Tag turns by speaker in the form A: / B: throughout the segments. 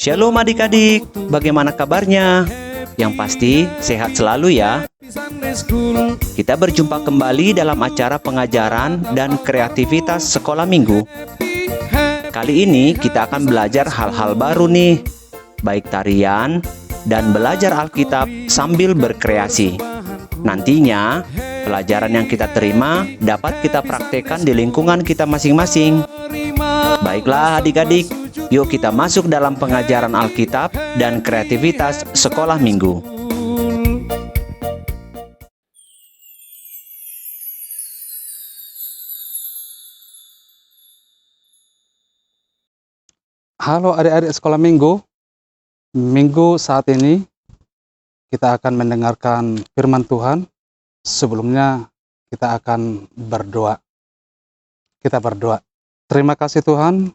A: Shalom adik-adik, bagaimana kabarnya? Yang pasti sehat selalu ya. Kita berjumpa kembali dalam acara pengajaran dan kreativitas sekolah minggu. Kali ini kita akan belajar hal-hal baru nih, baik tarian dan belajar Alkitab sambil berkreasi. Nantinya, pelajaran yang kita terima dapat kita praktekkan di lingkungan kita masing-masing. Baiklah adik-adik, yuk kita masuk dalam pengajaran Alkitab dan kreativitas sekolah minggu.
B: Halo adik-adik sekolah minggu. Minggu saat ini kita akan mendengarkan firman Tuhan. Sebelumnya kita akan berdoa. Kita berdoa. Terima kasih Tuhan,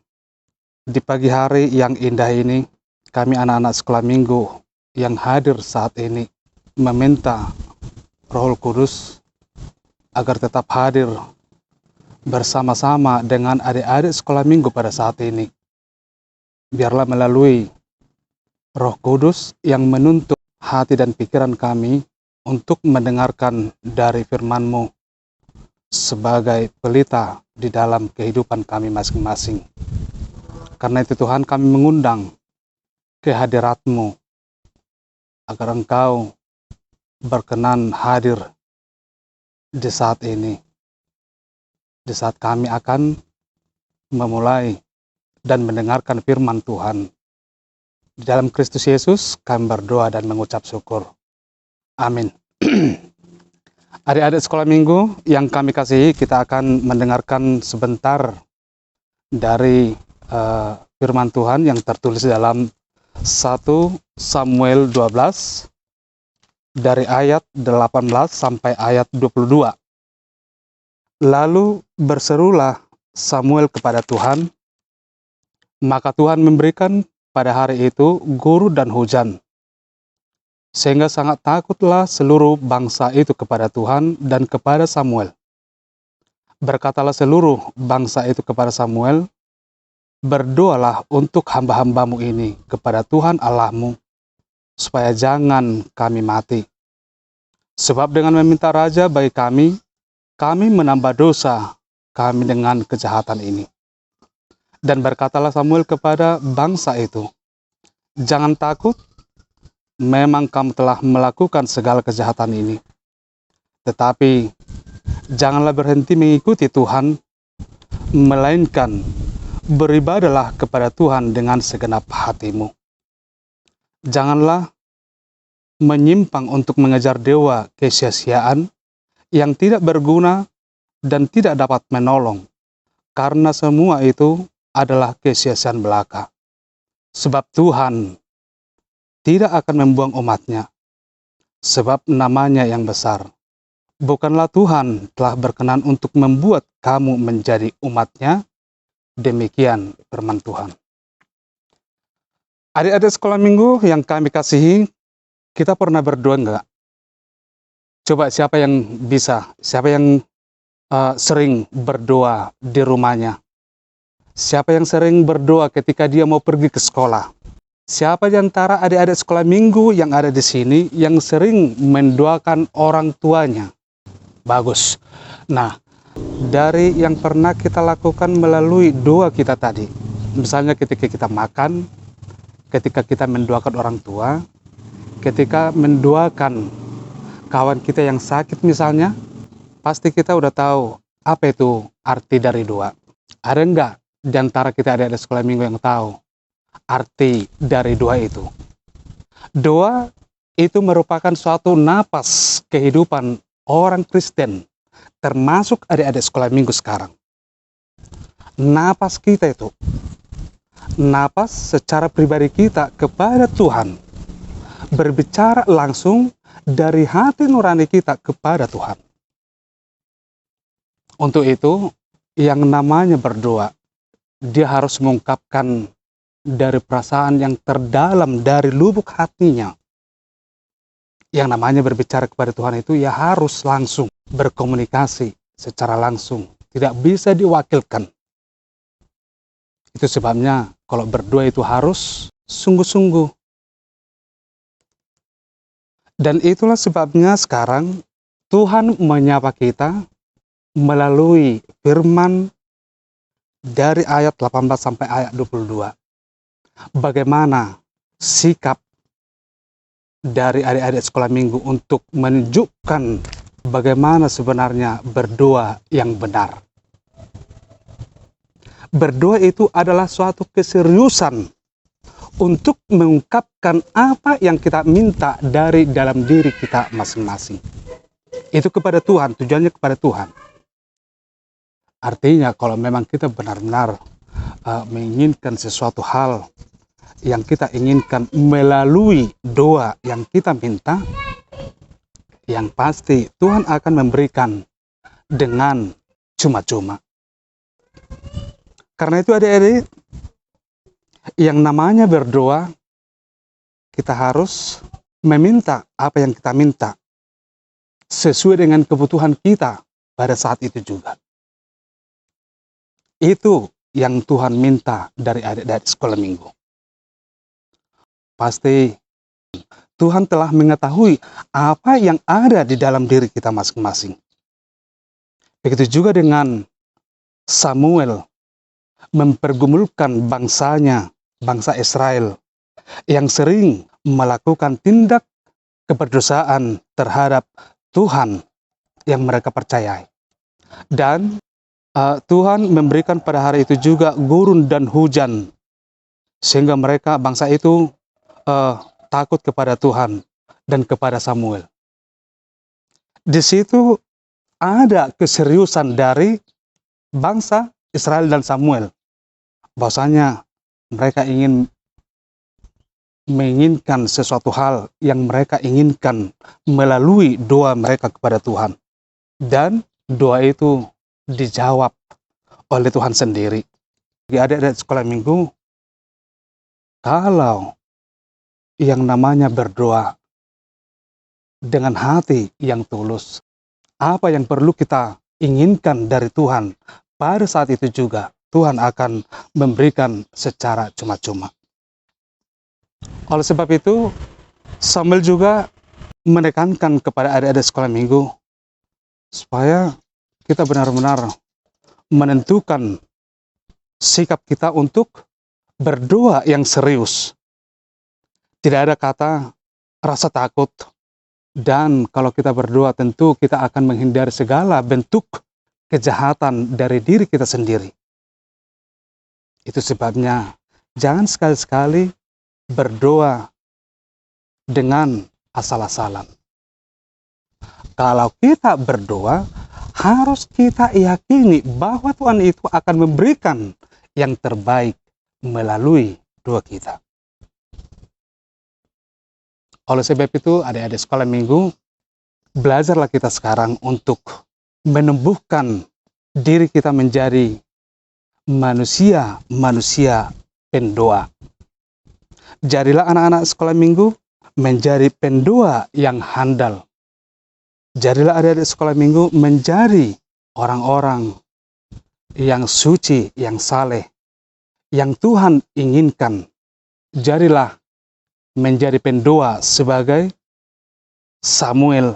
B: di pagi hari yang indah ini, kami anak-anak sekolah minggu yang hadir saat ini meminta Roh Kudus agar tetap hadir bersama-sama dengan adik-adik sekolah minggu pada saat ini. Biarlah melalui Roh Kudus yang menuntun hati dan pikiran kami untuk mendengarkan dari firman-Mu sebagai pelita di dalam kehidupan kami masing-masing. Karena itu Tuhan, kami mengundang kehadirat-Mu agar Engkau berkenan hadir di saat ini, di saat kami akan memulai dan mendengarkan firman Tuhan. Di dalam Kristus Yesus kami berdoa dan mengucap syukur. Amin. Adik-adik sekolah minggu yang kami kasihi, kita akan mendengarkan sebentar dari firman Tuhan yang tertulis dalam 1 Samuel 12 dari ayat 18 sampai ayat 22. Lalu berserulah Samuel kepada Tuhan, maka Tuhan memberikan pada hari itu guru dan hujan, sehingga sangat takutlah seluruh bangsa itu kepada Tuhan dan kepada Samuel. Berkatalah seluruh bangsa itu kepada Samuel, berdoalah untuk hamba-hambamu ini kepada Tuhan Allahmu, supaya jangan kami mati. Sebab dengan meminta raja bagi kami menambah dosa kami dengan kejahatan ini. Dan berkatalah Samuel kepada bangsa itu, jangan takut, memang kamu telah melakukan segala kejahatan ini. Tetapi janganlah berhenti mengikuti Tuhan, melainkan beribadalah kepada Tuhan dengan segenap hatimu. Janganlah menyimpang untuk mengejar dewa kesia-siaan yang tidak berguna dan tidak dapat menolong, karena semua itu adalah kesia-siaan belaka. Sebab Tuhan tidak akan membuang umatnya, sebab namanya yang besar. Bukanlah Tuhan telah berkenan untuk membuat kamu menjadi umatnya? Demikian firman Tuhan. Adik-adik sekolah minggu yang kami kasihi, kita pernah berdoa enggak? Coba siapa yang sering berdoa di rumahnya? Siapa yang sering berdoa ketika dia mau pergi ke sekolah? Siapa di antara adik-adik sekolah minggu yang ada di sini yang sering mendoakan orang tuanya? Bagus. Nah, dari yang pernah kita lakukan melalui doa kita tadi, misalnya ketika kita makan, ketika kita mendoakan orang tua, ketika mendoakan kawan kita yang sakit misalnya, pasti kita udah tahu apa itu arti dari doa. Ada enggak di antara kita adik-adik sekolah minggu yang tahu arti dari doa itu? Doa itu merupakan suatu napas kehidupan orang Kristen, termasuk adik-adik sekolah minggu sekarang. Napas kita itu, napas secara pribadi kita kepada Tuhan, berbicara langsung dari hati nurani kita kepada Tuhan. Untuk itu, yang namanya berdoa, dia harus mengungkapkan dari perasaan yang terdalam dari lubuk hatinya. Yang namanya berbicara kepada Tuhan itu ya harus langsung berkomunikasi secara langsung, tidak bisa diwakilkan. Itu sebabnya kalau berdoa itu harus sungguh-sungguh. Dan itulah sebabnya sekarang Tuhan menyapa kita melalui firman dari ayat 18 sampai ayat 22. Bagaimana sikap dari adik-adik sekolah minggu untuk menunjukkan bagaimana sebenarnya berdoa yang benar. Berdoa itu adalah suatu keseriusan untuk mengungkapkan apa yang kita minta dari dalam diri kita masing-masing. Itu kepada Tuhan, tujuannya kepada Tuhan. Artinya kalau memang kita benar-benar menginginkan sesuatu hal yang kita inginkan melalui doa yang kita minta, yang pasti Tuhan akan memberikan dengan cuma-cuma. Karena itu adik-adik, yang namanya berdoa, kita harus meminta apa yang kita minta sesuai dengan kebutuhan kita pada saat itu juga. Itu yang Tuhan minta dari adik-adik sekolah minggu. Pasti Tuhan telah mengetahui apa yang ada di dalam diri kita masing-masing. Begitu juga dengan Samuel mempergumulkan bangsanya, bangsa Israel, yang sering melakukan tindak keberdosaan terhadap Tuhan yang mereka percayai. Dan Tuhan memberikan pada hari itu juga gurun dan hujan, sehingga mereka, bangsa itu, takut kepada Tuhan dan kepada Samuel. Di situ ada keseriusan dari bangsa Israel dan Samuel, bahwasanya mereka menginginkan sesuatu hal yang mereka inginkan melalui doa mereka kepada Tuhan. Dan doa itu dijawab oleh Tuhan sendiri. Di adik-adik sekolah minggu, kalau yang namanya berdoa dengan hati yang tulus, apa yang perlu kita inginkan dari Tuhan, pada saat itu juga Tuhan akan memberikan secara cuma-cuma. Oleh sebab itu, Samuel juga menekankan kepada adik-adik sekolah minggu supaya kita benar-benar menentukan sikap kita untuk berdoa yang serius. Tidak ada kata rasa takut, dan kalau kita berdoa tentu kita akan menghindari segala bentuk kejahatan dari diri kita sendiri. Itu sebabnya jangan sekali-sekali berdoa dengan asal-asalan. Kalau kita berdoa, harus kita yakini bahwa Tuhan itu akan memberikan yang terbaik melalui doa kita. Oleh sebab itu, adik-adik sekolah minggu, belajarlah kita sekarang untuk menumbuhkan diri kita menjadi manusia pendoa. Jadilah anak-anak sekolah minggu menjadi pendoa yang handal. Jadilah adik-adik sekolah minggu menjadi orang-orang yang suci, yang saleh, yang Tuhan inginkan. Jadilah menjadi pendoa sebagai Samuel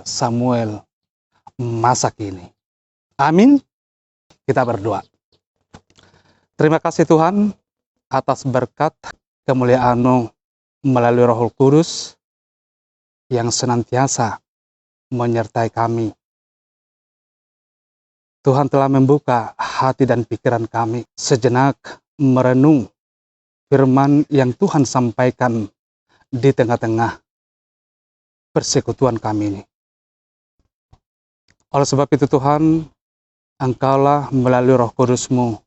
B: masa kini. Amin. Kita berdoa. Terima kasih Tuhan atas berkat kemuliaan-Mu melalui Roh Kudus yang senantiasa menyertai kami. Tuhan telah membuka hati dan pikiran kami sejenak merenung firman yang Tuhan sampaikan di tengah-tengah persekutuan kami ini. Oleh sebab itu Tuhan, Engkaulah melalui Roh Kudus-Mu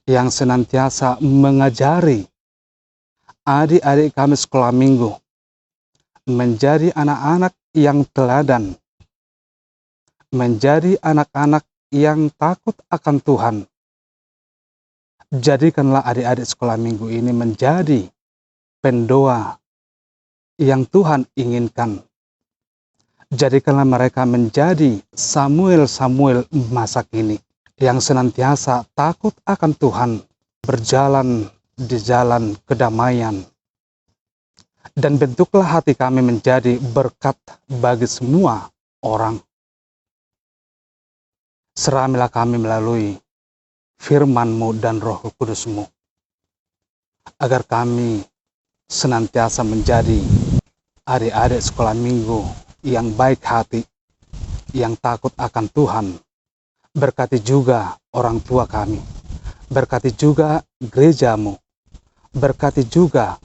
B: yang senantiasa mengajari adik-adik kami sekolah minggu menjadi anak-anak yang teladan, menjadi anak-anak yang takut akan Tuhan. Jadikanlah adik-adik sekolah minggu ini menjadi pendoa yang Tuhan inginkan. Jadikanlah mereka menjadi Samuel masa kini yang senantiasa takut akan Tuhan, berjalan di jalan kedamaian. Dan bentuklah hati kami menjadi berkat bagi semua orang. Seramilah kami melalui firman-Mu dan Roh Kudus-Mu, agar kami senantiasa menjadi adik-adik sekolah minggu yang baik hati, yang takut akan Tuhan. Berkati juga orang tua kami, berkati juga gereja-Mu, berkati juga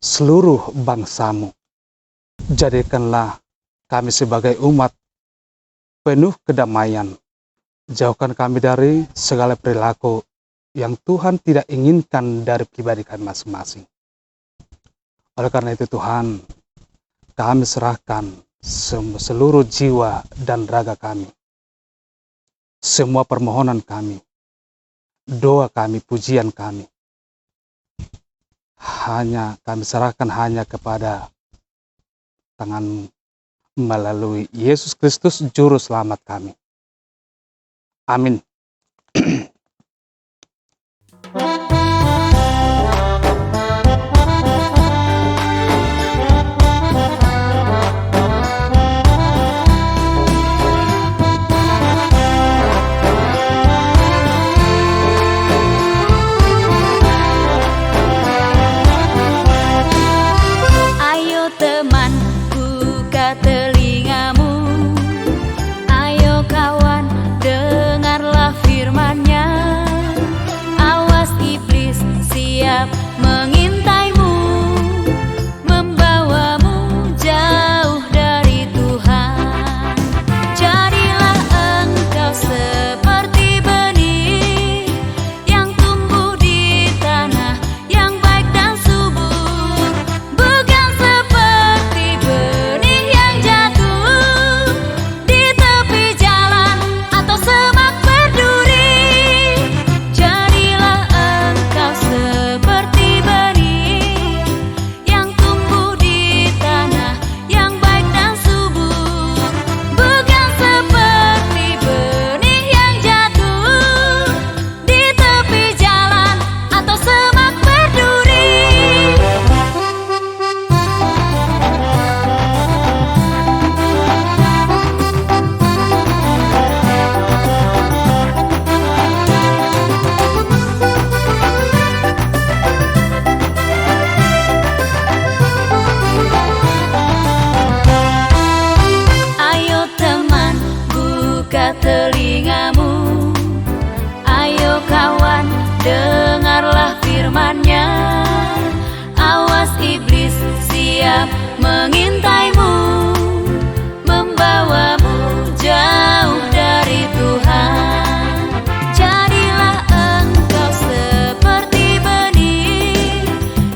B: seluruh bangsa-Mu. Jadikanlah kami sebagai umat penuh kedamaian. Jauhkan kami dari segala perilaku yang Tuhan tidak inginkan dari pribadi kami masing-masing. Oleh karena itu Tuhan, kami serahkan seluruh jiwa dan raga kami, semua permohonan kami, doa kami, pujian kami, kami serahkan hanya kepada tangan melalui Yesus Kristus Juru Selamat kami. Amin.
C: Ayo teman, buka telingamu. Ayo kawan, dengarlah firman-Nya. Awas iblis siap mengintaimu, membawamu jauh dari Tuhan. Jadilah engkau seperti benih yang tumbuh di tanah yang baik dan subur, bukan seperti benih yang jatuh di tepi jalan atau semak berduri. Jadilah engkau seperti benih yang tumbuh di tanah yang baik dan subur, bukan seperti benih yang jatuh di tepi jalan atau semak berduri. Ayo teman, buka telingamu. Ayo kawan, dengarlah firman-Nya. Awas iblis siap mengintaimu, membawamu jauh dari Tuhan. Jadilah engkau seperti benih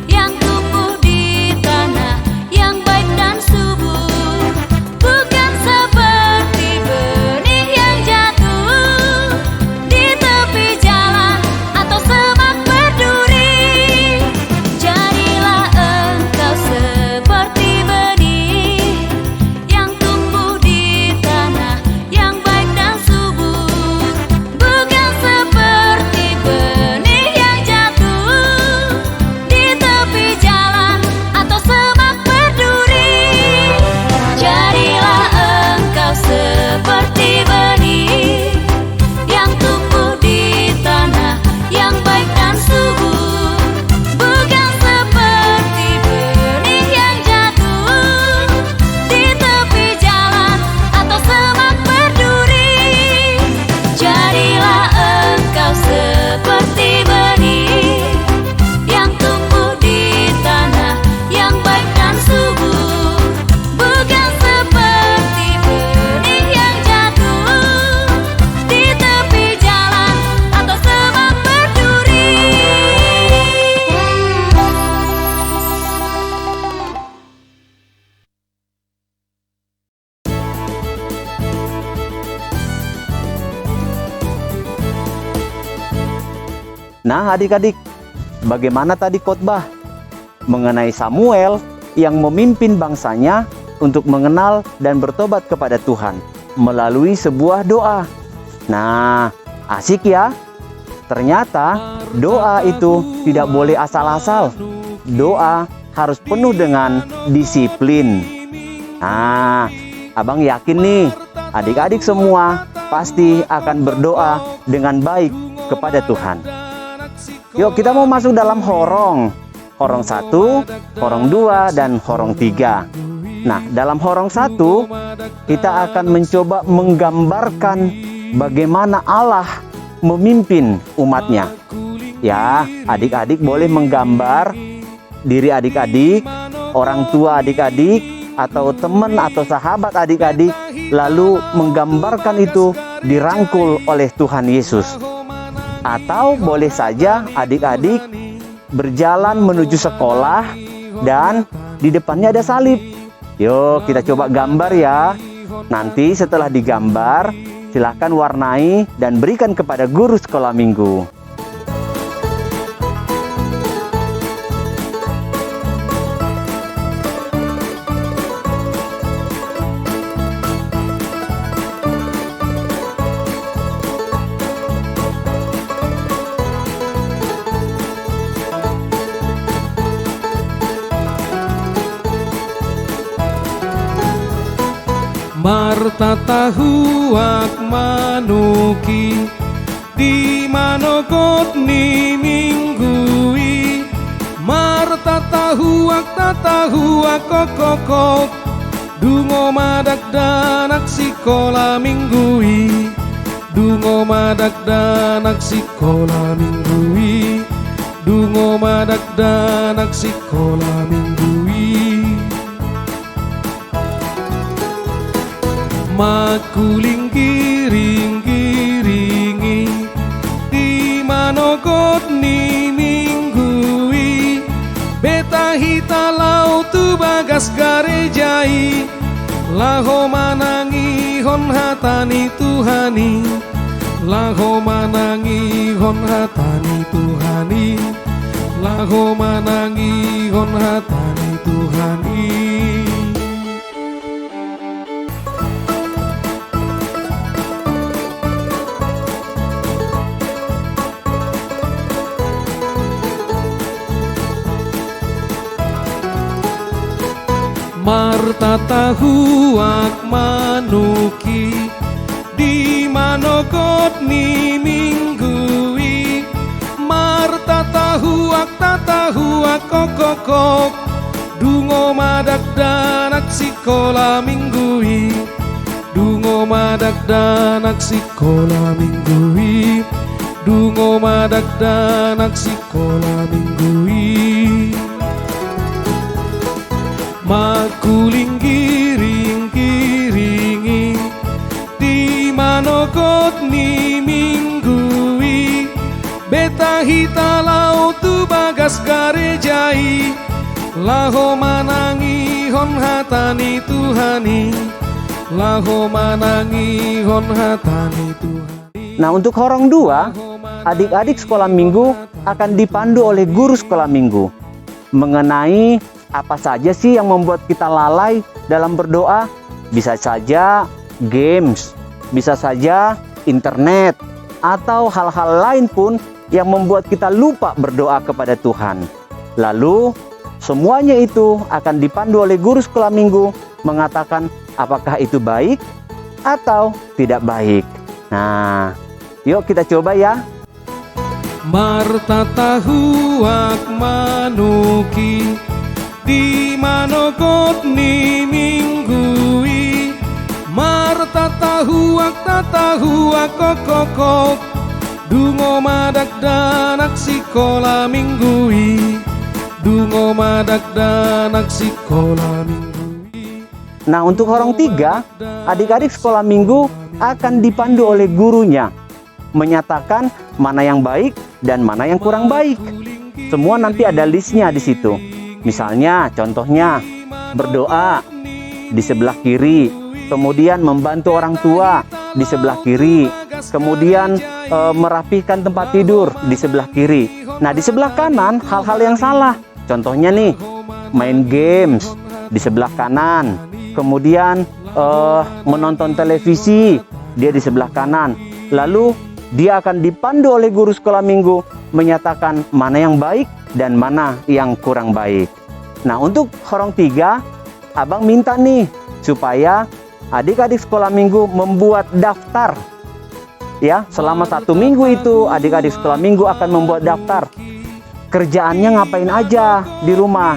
C: yang tumbuh di tanah yang baik dan subur, bukan seperti benih yang jatuh di tepi jalan atau semak berduri. Jadilah engkau seperti benih yang tumbuh di tanah yang baik dan subur, bukan seperti benih yang jatuh di tepi jalan atau semak berduri. Jadilah engkau seperti benih yang tumbuh di tanah yang baik dan subur, bukan seperti benih yang jatuh di tepi jalan atau semak berduri. Jadilah engkau seperti benih yang tumbuh di tanah yang baik dan subur, bukan seperti benih yang jatuh di tepi jalan atau semak berduri.
A: Nah adik-adik, bagaimana tadi khotbah mengenai Samuel yang memimpin bangsanya untuk mengenal dan bertobat kepada Tuhan melalui sebuah doa. Nah, asik ya? ternyata doa itu tidak boleh asal-asal. Doa harus penuh dengan disiplin. Nah, abang yakin nih, adik-adik semua pasti akan berdoa dengan baik kepada Tuhan. Yuk, kita mau masuk dalam horong. Horong 1, horong 2, dan horong 3. Nah, dalam horong 1, kita akan mencoba menggambarkan bagaimana Allah memimpin umatnya. Ya, adik-adik boleh menggambar diri adik-adik, orang tua adik-adik, atau teman atau sahabat adik-adik, lalu menggambarkan itu dirangkul oleh Tuhan Yesus. Atau boleh saja adik-adik berjalan menuju sekolah dan di depannya ada salib. Yuk, kita coba gambar ya. Nanti setelah digambar, silakan warnai dan berikan kepada guru sekolah minggu.
D: Marta tahuak manuki di manokot ni minggui. Marta tahuak kokokok dungo madak danak sikola minggui. Dungo madak danak sikola minggui. Dungo madak danak sikola minggui. Makuling giring-giringi di manokot ni minggui. Beta hita lau tu bagas garejai. Laho manangi hon hatani Tuhani. Laho manangi hon hatani Tuhani. Laho manangi hon hatani Tuhani. Marta tahuak manuki di manokot ni minggui. Marta tahuak kokokok dungo madak danak sikola minggui. Dungo madak danak sikola minggui. Dungo madak danak sikola minggui. Makuling giring-giringi di manokot ni minggui. Beta hita lau tu bagas garejai. Laho manangi hon hatani Tuhani. Laho manangi hon hatani Tuhani.
A: Nah, untuk horong 2, adik-adik sekolah minggu akan dipandu oleh guru sekolah minggu mengenai apa saja sih yang membuat kita lalai dalam berdoa. Bisa saja games, bisa saja internet, atau hal-hal lain pun yang membuat kita lupa berdoa kepada Tuhan. Lalu semuanya itu akan dipandu oleh guru sekolah minggu mengatakan apakah itu baik atau tidak baik. Nah, yuk kita coba ya.
D: Marta tahuak manuki di manokot ni minggui. Marta tahuak kokokok dungo madak danak sikola minggui. Dungo madak danak sikola minggui.
A: Nah, untuk horong 3, adik-adik sekolah minggu akan dipandu oleh gurunya menyatakan mana yang baik dan mana yang kurang baik. Semua nanti ada listnya di situ. Misalnya, contohnya berdoa di sebelah kiri, kemudian membantu orang tua di sebelah kiri, kemudian merapikan tempat tidur di sebelah kiri. Nah, di sebelah kanan hal-hal yang salah. Contohnya nih, main games di sebelah kanan, kemudian menonton televisi dia di sebelah kanan. Lalu dia akan dipandu oleh guru sekolah minggu menyatakan mana yang baik dan mana yang kurang baik. Nah, untuk horong 3, abang minta nih supaya adik-adik sekolah minggu membuat daftar. Ya, selama 1 minggu itu adik-adik sekolah minggu akan membuat daftar. Kerjaannya ngapain aja di rumah.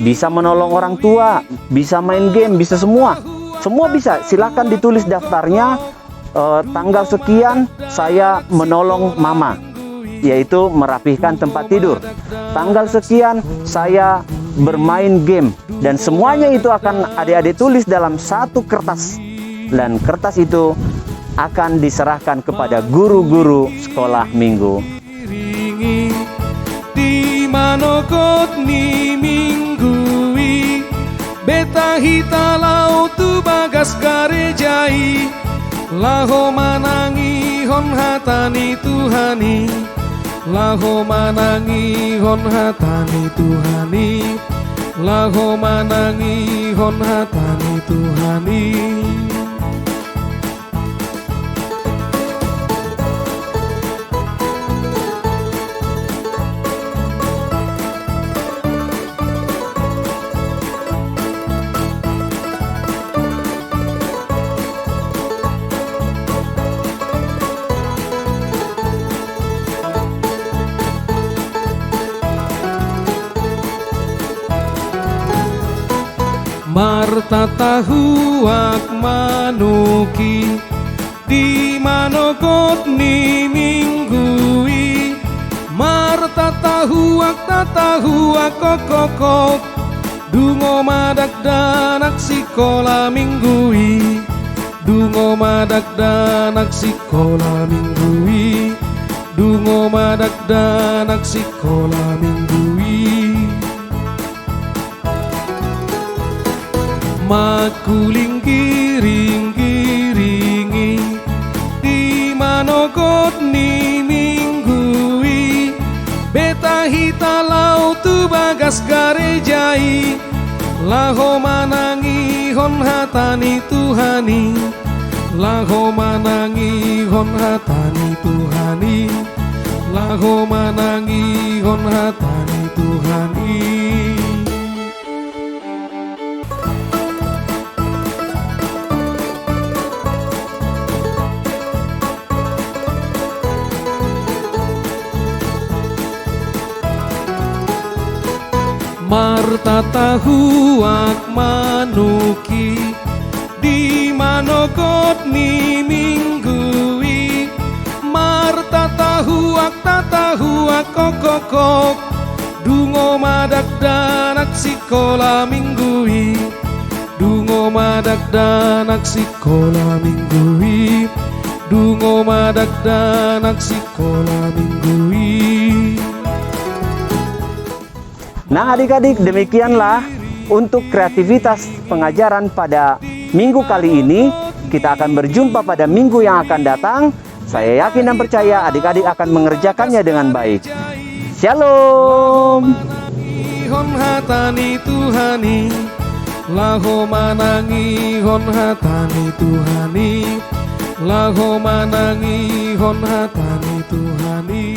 A: Bisa menolong orang tua, bisa main game, bisa semua. Semua bisa, silakan ditulis daftarnya. Tanggal sekian saya menolong mama, yaitu merapihkan tempat tidur. Tanggal sekian saya bermain game. Dan semuanya itu akan adik-adik tulis dalam satu kertas. Dan kertas itu akan diserahkan kepada guru-guru sekolah minggu.
D: Di manokot ni minggui beta hita lau tu bagas garejai laho manangi hon hatani Tuhani, laho manangi hon hatani Tuhani, laho manangi hon hatani Tuhani. Marta tahu ak manuki di manokot ni minggui. Marta tahu ak kokok dungo madak danak sikola minggui. Dungo madak danak sikola minggui. Dungo madak danak sikola minggui. Makuling giring-giringi di manokot ni minggui. Beta hita lau tu bagas garejai laho manangi hon hatani Tuhani, laho manangi hon hatani Tuhani, laho manangi hon hatani Tuhani. Marta tahu ak manuki di manokot ni minggui. Marta tahu ak kokok dungo madak danak sikola minggui. Dungo madak danak sikola minggui. Dungo madak danak sikola minggui.
A: Nah, adik-adik, demikianlah untuk kreativitas pengajaran pada minggu kali ini. Kita akan berjumpa pada minggu yang akan datang. Saya yakin dan percaya adik-adik akan mengerjakannya dengan baik. Shalom.
D: Hon hatani Tuhani, laho manangi hon hatani Tuhani, laho manangi hon hatani Tuhani.